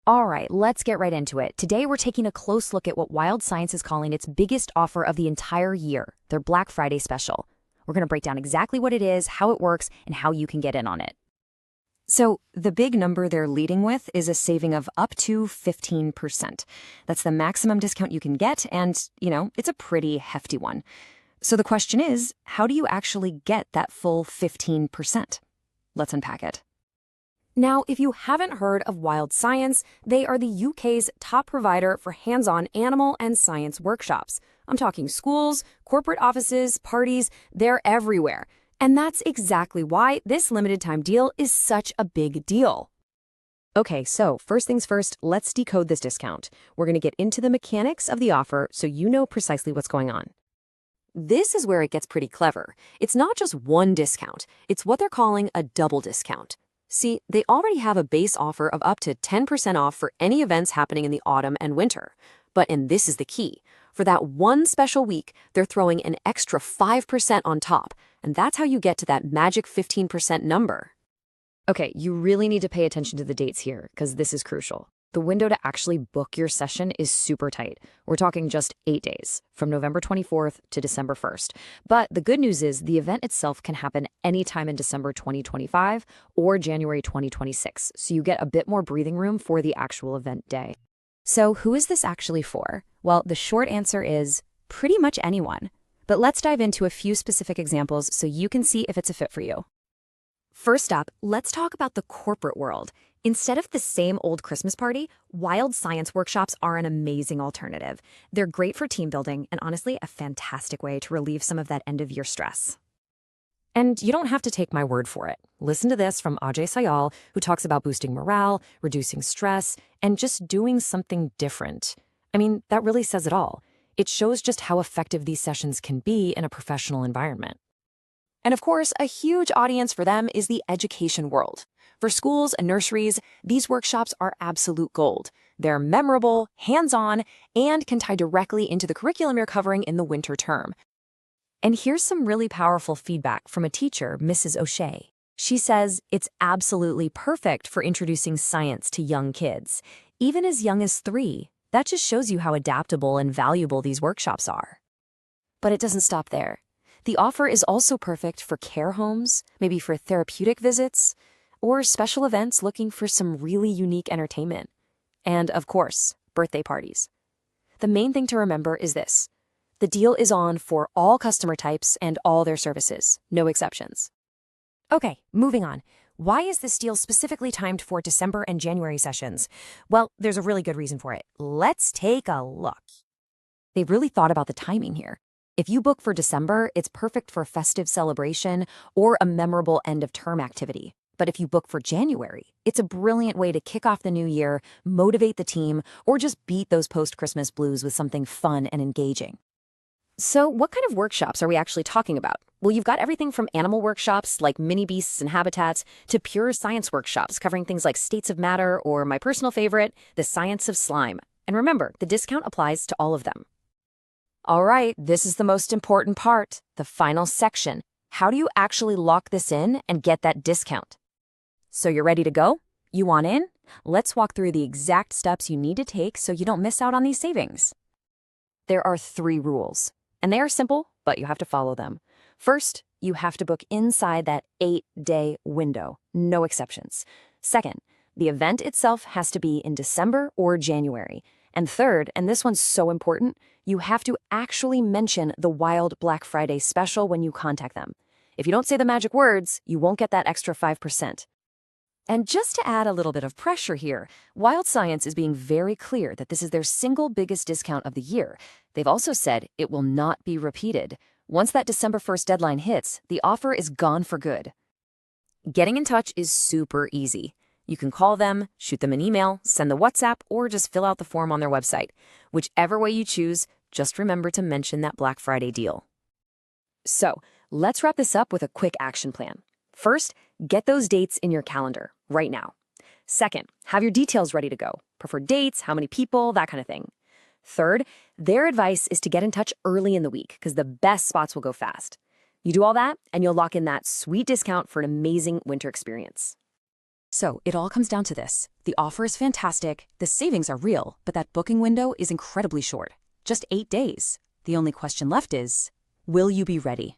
All right, let's get right into it. Today, we're taking a close look at what WildScience is calling its biggest offer of the entire year, their Black Friday special. We're going to break down exactly what it is, how it works, and how you can get in on it. So, the big number they're leading with is a saving of up to 15%. That's the maximum discount you can get, and, it's a pretty hefty one. So the question is, how do you actually get that full 15%? Let's unpack it. Now, if you haven't heard of WildScience, they are the UK's top provider for hands-on animal and science workshops. I'm talking schools, corporate offices, parties, they're everywhere. And that's exactly why this limited time deal is such a big deal. Okay, so first things first, let's decode this discount. We're going to get into the mechanics of the offer so you know precisely what's going on. This is where it gets pretty clever. It's not just one discount, it's what they're calling a double discount. See, they already have a base offer of up to 10% off for any events happening in the autumn and winter. And this is the key, for that one special week, they're throwing an extra 5% on top, and that's how you get to that magic 15% number. Okay, you really need to pay attention to the dates here, because this is crucial. The window to actually book your session is super tight. We're talking just 8 days, from November 24th to December 1st. But the good news is the event itself can happen anytime in December 2025 or January 2026, so you get a bit more breathing room for the actual event day. So who is this actually for? Well, the short answer is pretty much anyone. But let's dive into a few specific examples so you can see if it's a fit for you. First up, let's talk about the corporate world. Instead of the same old Christmas party, WildScience workshops are an amazing alternative. They're great for team building and honestly a fantastic way to relieve some of that end-of-year stress. And you don't have to take my word for it. Listen to this from Ajay Sayal, who talks about boosting morale, reducing stress, and just doing something different. I mean, that really says it all. It shows just how effective these sessions can be in a professional environment. And of course, a huge audience for them is the education world. For schools and nurseries, these workshops are absolute gold. They're memorable, hands-on, and can tie directly into the curriculum you're covering in the winter term. And here's some really powerful feedback from a teacher, Mrs. O'Shea. She says it's absolutely perfect for introducing science to young kids, even as young as 3. That just shows you how adaptable and valuable these workshops are. But it doesn't stop there. The offer is also perfect for care homes, maybe for therapeutic visits, or special events looking for some really unique entertainment. And, of course, birthday parties. The main thing to remember is this. The deal is on for all customer types and all their services, no exceptions. Okay, moving on. Why is this deal specifically timed for December and January sessions? Well, there's a really good reason for it. Let's take a look. They've really thought about the timing here. If you book for December, it's perfect for a festive celebration or a memorable end-of-term activity. But if you book for January, it's a brilliant way to kick off the new year, motivate the team, or just beat those post-Christmas blues with something fun and engaging. So what kind of workshops are we actually talking about? Well, you've got everything from animal workshops like mini beasts and habitats to pure science workshops covering things like states of matter or my personal favorite, the science of slime. And remember, the discount applies to all of them. All right, this is the most important part, the final section. How do you actually lock this in and get that discount? So you're ready to go? You want in? Let's walk through the exact steps you need to take so you don't miss out on these savings. There are 3 rules, and they are simple, but you have to follow them. First, you have to book inside that 8-day window, no exceptions. Second, the event itself has to be in December or January. And third, and this one's so important, you have to actually mention the Wild Black Friday special when you contact them. If you don't say the magic words, you won't get that extra 5%. And just to add a little bit of pressure here, WildScience is being very clear that this is their single biggest discount of the year. They've also said it will not be repeated. Once that December 1st deadline hits, the offer is gone for good. Getting in touch is super easy. You can call them, shoot them an email, send the WhatsApp, or just fill out the form on their website. Whichever way you choose, just remember to mention that Black Friday deal. So, let's wrap this up with a quick action plan. First, get those dates in your calendar right now. Second, have your details ready to go. Preferred dates, how many people, that kind of thing. Third, their advice is to get in touch early in the week because the best spots will go fast. You do all that, and you'll lock in that sweet discount for an amazing winter experience. So it all comes down to this. The offer is fantastic, the savings are real, but that booking window is incredibly short. Just 8 days. The only question left is, will you be ready?